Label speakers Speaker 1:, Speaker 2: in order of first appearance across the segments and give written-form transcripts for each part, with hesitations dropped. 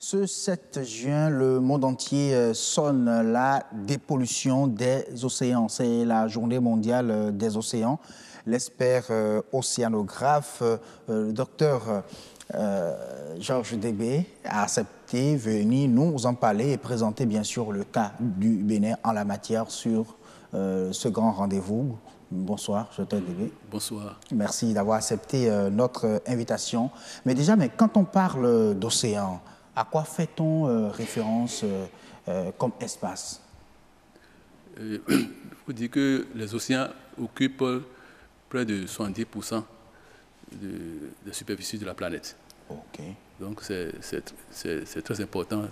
Speaker 1: Ce 7 juin, le monde entier sonne la dépollution des océans. C'est la journée mondiale des océans. L'expert océanographe, le docteur Georges Débé, a accepté de venir nous en parler et présenter bien sûr le cas du Bénin en la matière sur ce grand rendez-vous. Bonsoir, docteur Débé.
Speaker 2: Bonsoir.
Speaker 1: Merci d'avoir accepté notre invitation. Mais déjà, quand on parle d'océan, à quoi fait-on référence comme espace?
Speaker 2: Il faut dire que les océans occupent près de 70% de la superficie de la planète.
Speaker 1: Ok.
Speaker 2: Donc c'est très important.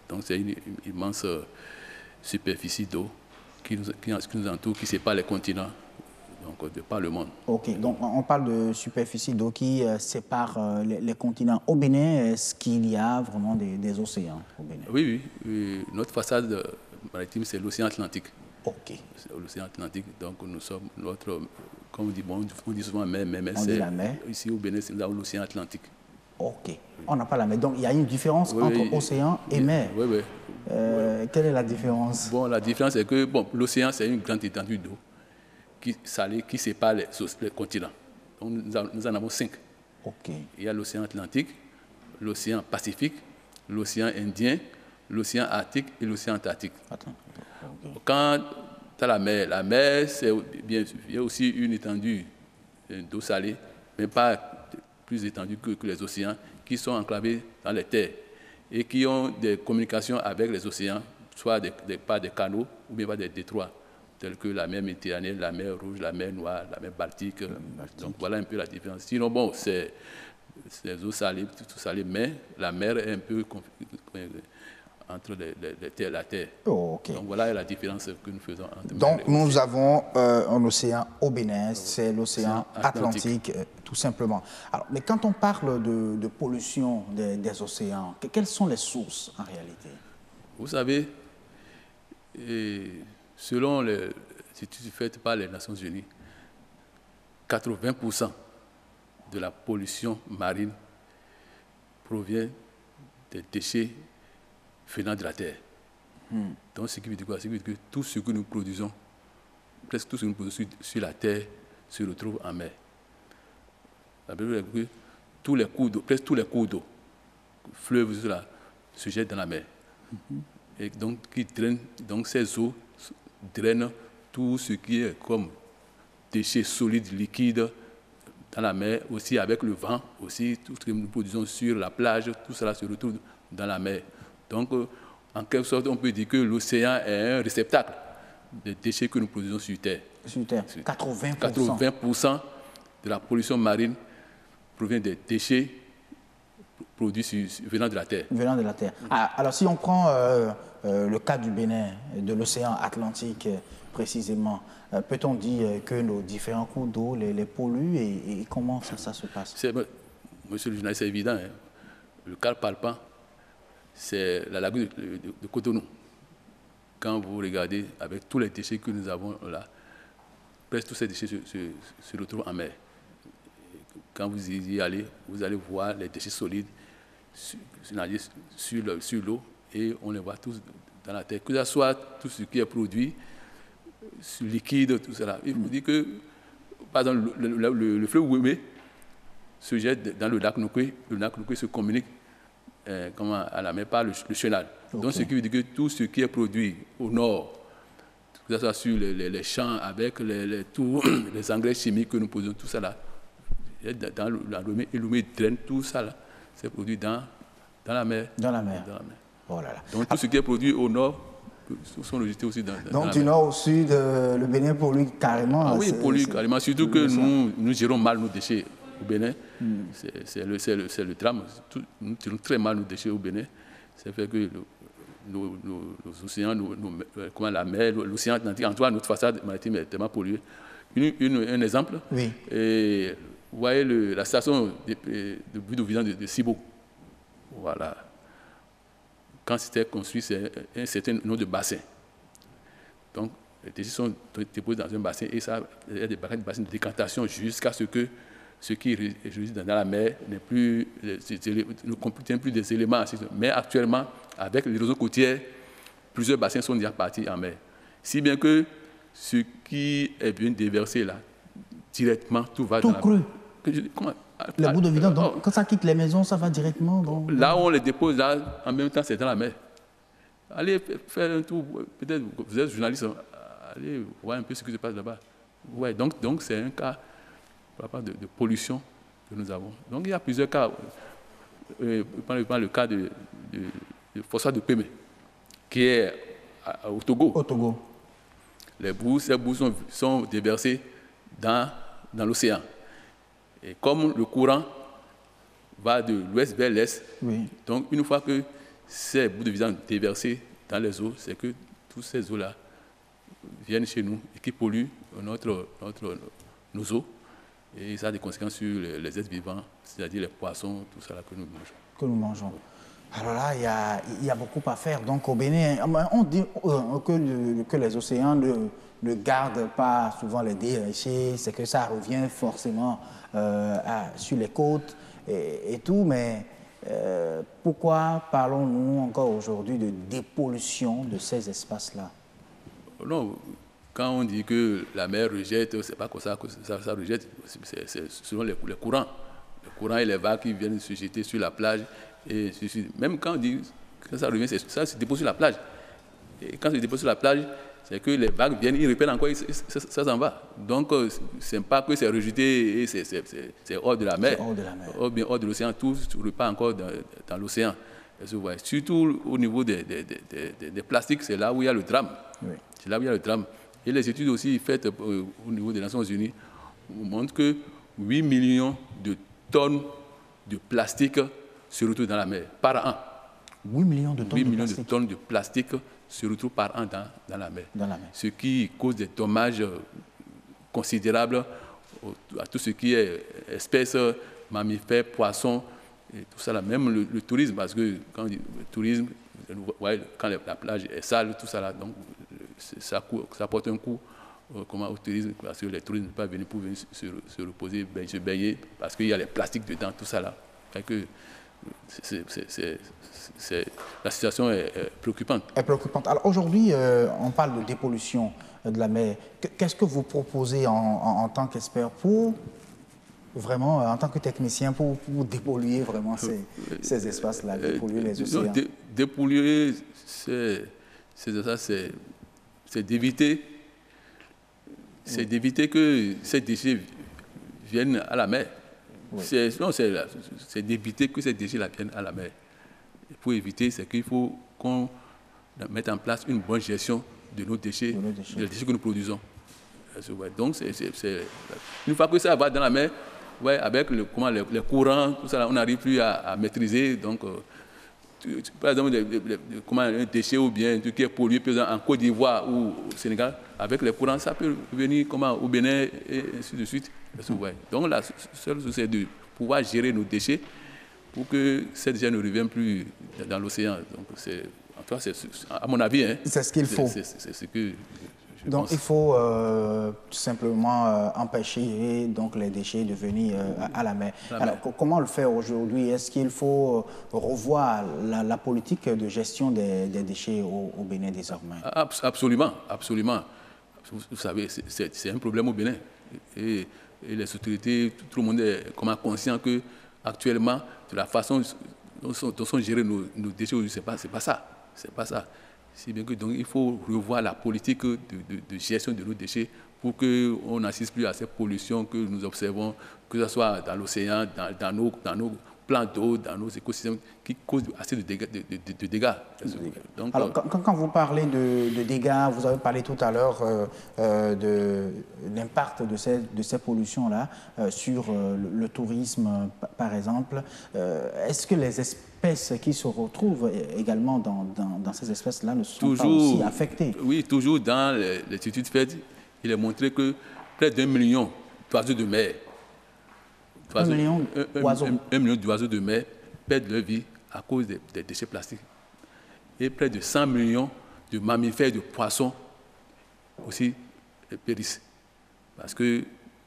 Speaker 2: Donc c'est une immense superficie d'eau qui nous entoure, qui sépare les continents, donc de par le monde.
Speaker 1: Ok, donc on parle de superficie d'eau qui sépare les continents. Au Bénin, est-ce qu'il y a vraiment des océans au Bénin?
Speaker 2: Oui. Notre façade maritime, c'est l'océan Atlantique.
Speaker 1: Ok.
Speaker 2: C'est l'océan Atlantique, donc nous sommes comme on dit souvent mer, mais
Speaker 1: On dit la mer.
Speaker 2: Ici au Bénin, c'est l'océan Atlantique.
Speaker 1: Ok, on n'a pas la mer. Donc il y a une différence entre océan et mer.
Speaker 2: Oui.
Speaker 1: Quelle est la différence?
Speaker 2: Bon, la différence est que l'océan, c'est une grande étendue d'eau salée qui sépare les continents. Donc nous en avons 5.
Speaker 1: Ok.
Speaker 2: Il y a l'océan Atlantique, l'océan Pacifique, l'océan Indien, l'océan Arctique et l'océan Antarctique.
Speaker 1: Attends. Okay.
Speaker 2: Quand tu as la mer, c'est bien sûr, il y a aussi une étendue d'eau salée, mais pas plus étendue que les océans, qui sont enclavés dans les terres et qui ont des communications avec les océans, soit par des canaux ou bien par des détroits, tels que la mer Méditerranée, la mer Rouge, la mer Noire, la mer Baltique. Donc voilà un peu la différence. Sinon, c'est des eaux salées, tout salé, mais la mer est un peu entre la terre.
Speaker 1: Oh, okay.
Speaker 2: Donc voilà la différence que nous faisons entre
Speaker 1: Donc nous avons un océan au Bénin, c'est l'océan Atlantique, tout simplement. Alors, mais quand on parle de pollution des océans, quelles sont les sources en réalité?
Speaker 2: Vous savez, selon les études faites par les Nations Unies, 80% de la pollution marine provient des déchets venant de la terre. Donc, ce qui veut dire quoi? Ce qui veut dire que tout ce que nous produisons, presque tout ce que nous produisons sur la terre, se retrouve en mer. Ça veut dire que tous les cours d'eau, presque tous les cours d'eau, fleuves, se jettent dans la mer. Et donc, ces eaux drainent tout ce qui est comme déchets solides, liquides, dans la mer, aussi avec le vent, aussi tout ce que nous produisons sur la plage, tout cela se retrouve dans la mer. Donc, en quelque sorte, on peut dire que l'océan est un réceptacle des déchets que nous produisons sur Terre.
Speaker 1: Sur Terre, 80%.
Speaker 2: 80% de la pollution marine provient des déchets produits venant de la Terre.
Speaker 1: Venant de la Terre. Alors, si on prend le cas du Bénin, de l'océan Atlantique précisément, peut-on dire que nos différents cours d'eau les polluent et comment ça se passe?
Speaker 2: Monsieur le journaliste, c'est évident. Hein. Le cas palpant, c'est la lagune de Cotonou. Quand vous regardez avec tous les déchets que nous avons là, presque tous ces déchets se retrouvent en mer. Quand vous y allez, vous allez voir les déchets solides sur l'eau et on les voit tous dans la terre. Que ce soit tout ce qui est produit, liquide, tout cela. Il faut dire que, par exemple, le fleuve Ouémé se jette dans le lac Nokoué. Le lac Nokoué se communique à la mer par le chenal. Okay. Donc, ce qui veut dire que tout ce qui est produit au nord, que ce soit sur les champs, avec tous les engrais chimiques que nous posons, tout ça là, dans la Lomé, et Lomé draine tout ça là, c'est produit dans la mer.
Speaker 1: Dans la mer. Oh là là.
Speaker 2: Donc, tout ce qui est produit au nord sont rejetés aussi dans la mer.
Speaker 1: Donc, du nord au sud, le Bénin pollue carrément.
Speaker 2: Ah oui, pollue carrément. Surtout que nous gérons mal nos déchets au Bénin. C'est le drame. Nous tirons très mal nos déchets au Bénin. Ça fait que nos océans, la mer, l'océan Atlantique, en tout cas, notre façade maritime est tellement polluée. Un exemple,
Speaker 1: oui.
Speaker 2: Et, vous voyez la station de Budo-Vidan de Cibo. Voilà. Quand c'était construit, c'est un certain nombre de bassins. Donc, les déchets sont déposés dans un bassin et ça, il y a des bassins de décantation jusqu'à ce que ce qui est dans la mer ne contient plus des éléments. Mais actuellement, avec l'érosion côtière, plusieurs bassins sont déjà partis en mer. Si bien que ce qui est bien déversé là, directement, tout va
Speaker 1: tout
Speaker 2: dans
Speaker 1: cru.
Speaker 2: la mer. Comment?
Speaker 1: Les bouts de vidange, donc quand ça quitte les maisons, ça va directement
Speaker 2: Là où on les dépose, là, en même temps, c'est dans la mer. Allez faire un tour, peut-être vous êtes journaliste, allez voir un peu ce qui se passe là-bas. Ouais, donc c'est un cas de pollution que nous avons. Donc il y a plusieurs cas. Prends le cas de phosphate de Pémé, qui est au Togo.
Speaker 1: Au Togo.
Speaker 2: Ces boues sont déversées dans l'océan. Et comme le courant va de l'ouest vers l'est,
Speaker 1: oui.
Speaker 2: Donc une fois que ces bouts de vidange déversés dans les eaux, c'est que toutes ces eaux-là viennent chez nous et qui polluent nos eaux. Et ça a des conséquences sur les êtres vivants, c'est-à-dire les poissons, tout ça là que nous mangeons.
Speaker 1: Que nous mangeons. Alors là, il y a beaucoup à faire. Donc au Bénin, on dit que les océans ne gardent pas souvent les déchets, c'est que ça revient forcément sur les côtes et tout, mais pourquoi parlons-nous encore aujourd'hui de dépollution de ces espaces-là?
Speaker 2: Non, quand on dit que la mer rejette, c'est pas comme ça que ça rejette, c'est selon les courants. Les courants et les vagues qui viennent se jeter sur la plage. Et même quand on dit que ça revient, ça se dépose sur la plage. Et quand ça se dépose sur la plage, c'est que les vagues viennent, ils repèrent encore, ça s'en va. Donc, ce n'est pas que c'est rejeté et c'est hors de la mer.
Speaker 1: Hors de la mer.
Speaker 2: Ou bien hors de l'océan, tout repart encore dans l'océan. Surtout au niveau des plastiques, c'est là où il y a le drame.
Speaker 1: Oui.
Speaker 2: C'est là où il y a le drame. Et les études aussi faites au niveau des Nations Unies montrent que 8 millions de tonnes de plastique se retrouvent dans la mer par an.
Speaker 1: 8 millions de tonnes
Speaker 2: 8 millions de tonnes de plastique se retrouvent par an dans la mer.
Speaker 1: Dans la mer.
Speaker 2: Ce qui cause des dommages considérables à tout ce qui est espèces, mammifères, poissons, et tout ça là. Même le tourisme, parce que quand on dit le tourisme, quand la plage est sale, tout ça là, donc ça porte un coup au tourisme, parce que les touristes ne peuvent pas venir pour venir se reposer, se baigner, parce qu'il y a les plastiques dedans, tout ça là. Que la situation est préoccupante.
Speaker 1: Est préoccupante. Alors aujourd'hui, on parle de dépollution de la mer. Qu'est-ce que vous proposez en tant qu'expert pour vraiment, en tant que technicien, pour dépolluer vraiment ces espaces-là, dépolluer les océans?
Speaker 2: Dépolluer ces espaces, c'est d'éviter que ces déchets viennent à la mer. Oui. C'est d'éviter que ces déchets viennent à la mer. Pour éviter, c'est qu'il faut qu'on mette en place une bonne gestion de nos déchets, des déchets que nous produisons. Donc, une fois que ça va dans la mer, avec les courants, tout ça, là, on n'arrive plus à maîtriser. Donc, par exemple, un déchet ou bien tout qui est pollué, par exemple, en Côte d'Ivoire ou au Sénégal, avec les courants, ça peut venir au Bénin et ainsi de suite. Donc, la seule chose, c'est de pouvoir gérer nos déchets pour que ces déchets ne reviennent plus dans l'océan. Donc, en tout cas, à mon avis,
Speaker 1: c'est ce qu'il faut.
Speaker 2: C'est ce que je
Speaker 1: donc,
Speaker 2: pense.
Speaker 1: Il faut tout simplement empêcher donc, les déchets de venir à la mer. Alors, comment le faire aujourd'hui? Est-ce qu'il faut revoir la politique de gestion des déchets au Bénin désormais?
Speaker 2: Absolument, absolument. Vous savez, c'est un problème au Bénin. Et les autorités, tout le monde est conscient que actuellement, de la façon dont sont gérés nos déchets aujourd'hui, c'est pas ça. C'est pas ça. Si bien que donc il faut revoir la politique de gestion de nos déchets pour qu'on n'assiste plus à ces pollutions que nous observons, que ce soit dans l'océan, dans nos plans d'eau, dans nos écosystèmes, qui causent assez de dégâts. Donc,
Speaker 1: alors, quand vous parlez de dégâts, vous avez parlé tout à l'heure de l'impact de ces pollutions-là sur le tourisme, par exemple. Est-ce que les espèces qui se retrouvent également dans ces espèces-là ne sont pas aussi affectées?
Speaker 2: Oui, toujours dans les études faites, il est montré que près d'1 million d'oiseaux de mer, 1 million d'oiseaux de mer perdent leur vie à cause des déchets plastiques. Et près de 100 millions de mammifères et de poissons aussi périssent. Parce que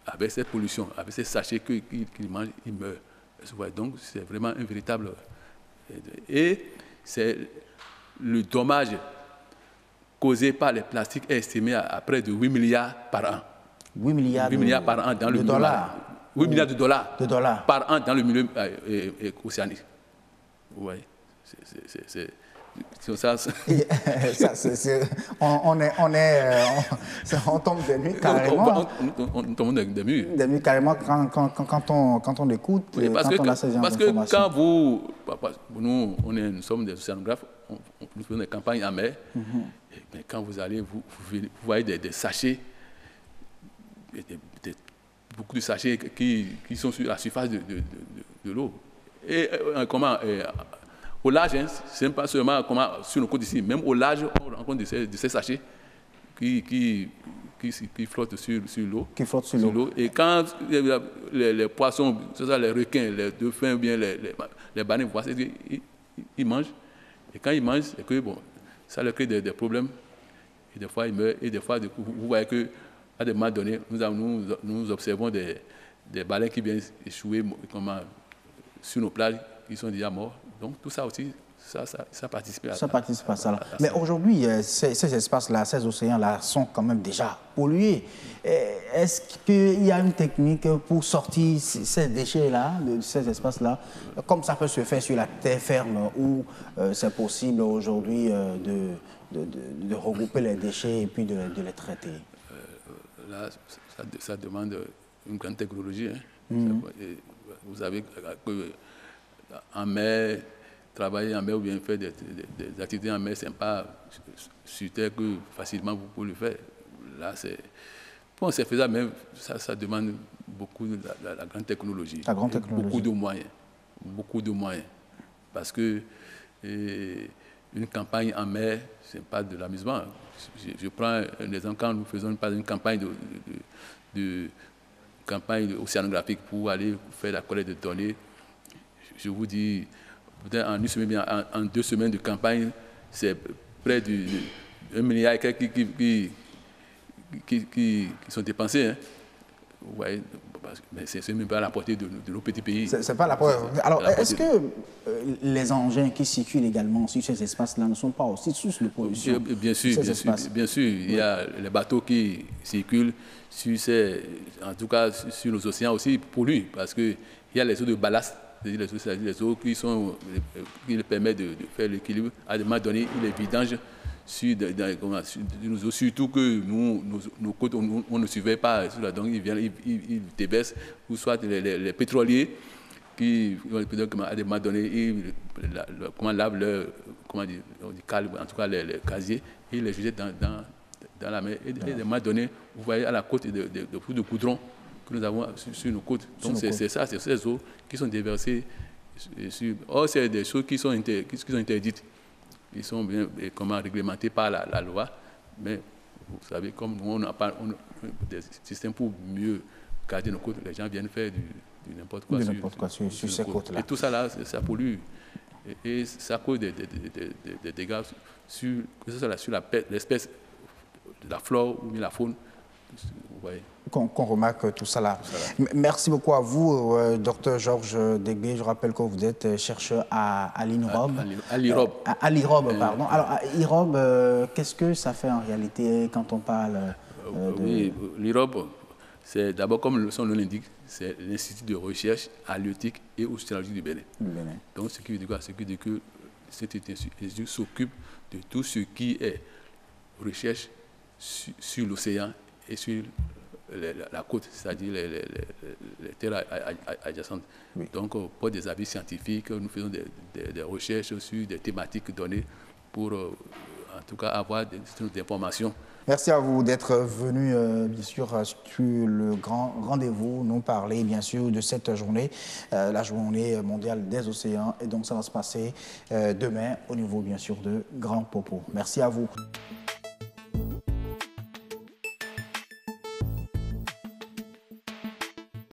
Speaker 2: avec cette pollution, avec ces sachets qu'ils mangent, ils meurent. Donc, c'est vraiment un véritable... Et c'est le dommage causé par les plastiques est estimé à près de 8 milliards par an.
Speaker 1: 8 milliards,
Speaker 2: 8 milliards par an dans le milieu marin. 8 milliards de dollars par an dans le milieu océanique. Oui, c'est ça.
Speaker 1: On tombe des nues carrément.
Speaker 2: On tombe des nues.
Speaker 1: Des nues carrément quand on écoute,
Speaker 2: oui, parce que quand nous sommes des océanographes, nous faisons des campagnes en mer, mais quand vous allez, vous voyez des sachets, beaucoup de sachets qui sont sur la surface de l'eau. Et au large, hein, ce n'est pas seulement sur nos côtes ici, même au large, on rencontre de ces sachets qui flottent sur l'eau.
Speaker 1: Qui flottent sur l'eau.
Speaker 2: Et quand les poissons, les requins, les dauphins, bien les baleines, ils mangent. Et quand ils mangent, c'est que ça leur crée des problèmes. Et des fois, ils meurent. Et des fois, vous voyez qu'à des moments donnés, nous observons des baleines qui viennent échouer sur nos plages, qui sont déjà morts. Donc, tout ça aussi, ça participe à ça. Ça
Speaker 1: participe à ça. Mais aujourd'hui, ces espaces-là, ces océans-là sont quand même déjà pollués. Est-ce qu'il y a une technique pour sortir ces déchets-là, de ces espaces-là, comme ça peut se faire sur la terre ferme, où c'est possible aujourd'hui de regrouper les déchets et puis de les traiter?
Speaker 2: Là, ça demande une grande technologie. Hein. Vous savez qu'en mer, travailler en mer ou bien faire des activités en mer, ce n'est pas sur terre que facilement vous pouvez le faire. Là, c'est faisable, mais ça demande beaucoup de la grande technologie.
Speaker 1: La grande technologie.
Speaker 2: Beaucoup de moyens. Parce que une campagne en mer, ce n'est pas de l'amusement. Je prends un exemple, quand nous faisons une campagne campagne océanographique pour aller faire la collecte de données, je vous dis, peut-être en une semaine, bien en 2 semaines de campagne, c'est près de 1 milliard qui sont dépensés. Hein. Ouais, mais ce n'est même pas à la portée de nos petits pays.
Speaker 1: C'est pas la portée. Alors, est-ce que les engins qui circulent également sur ces espaces-là ne sont pas aussi source de pollution?
Speaker 2: Bien sûr. Il y a les bateaux qui circulent en tout cas sur nos océans aussi polluent, parce qu'il y a les eaux de ballast, les eaux qui permettent de faire l'équilibre. À un moment donné, il est vidange sur nos eaux, surtout que nos côtes, on ne surveille pas. Donc, ils viennent, ils déversent, ou soit les pétroliers qui, à un moment donné, lavent leur, en tout cas les casiers, et ils les jettent dans la mer. Et à un moment donné, vous voyez à la côte de goudron que nous avons sur nos côtes. Donc, c'est ces eaux qui sont déversées. Or, c'est des choses qui sont interdites. Ils sont bien réglementés par la loi, mais vous savez, comme nous, on n'a pas des systèmes pour mieux garder nos côtes, les gens viennent faire du n'importe quoi
Speaker 1: sur ces côtes-là.
Speaker 2: Et tout ça, là, ça pollue. Et ça cause des dégâts que ce soit sur l'espèce, la flore ou la faune. Vous voyez.
Speaker 1: Qu'on remarque tout ça là. Merci beaucoup à vous, Dr Georges Degbé. Je rappelle que vous êtes chercheur à l'INROB.
Speaker 2: À l'IROB.
Speaker 1: À l'IROB, pardon. Alors, à l'IROB, qu'est-ce que ça fait en réalité quand on parle
Speaker 2: Oui, l'IROB, c'est d'abord, comme son nom l'indique, c'est l'Institut de recherche halieutique et océanologique du Bénin. Donc, ce qui veut dire quoi? Ce qui veut dire que cet institut s'occupe de tout ce qui est recherche sur l'océan et sur la côte, c'est-à-dire les terres adjacentes. Oui. Donc, pour des avis scientifiques, nous faisons des recherches sur des thématiques données pour, en tout cas, avoir des informations.
Speaker 1: Merci à vous d'être venu, bien sûr, sur le grand rendez-vous, nous parler, bien sûr, de cette journée, la journée mondiale des océans. Et donc, ça va se passer demain au niveau, bien sûr, de Grand Popo. Merci à vous.